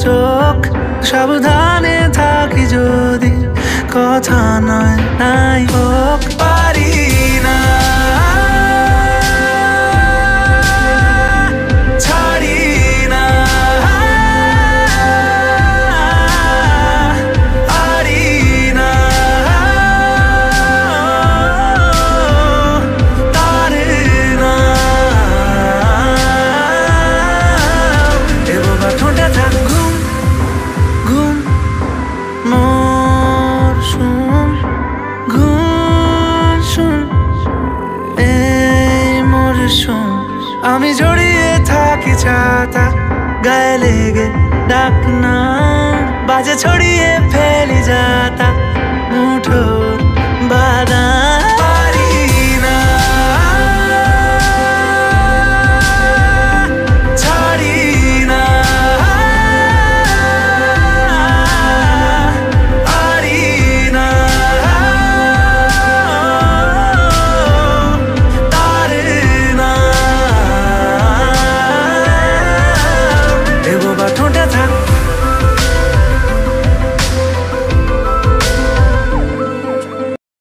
চোখ সাবধানে থাকি যদি কথা নয় নাই হোক পারি না ছাড়ি না পারি না তারে না এ বাবা ঠোঁটে থাক ঘুম ঘুম মোর শুন ঘুম শুন এই মোর শুন আমি জড়িয়ে থাকি ছাতা গায়ে লেগে ডাক না বাজে ছড়িয়ে ফেলি যাতা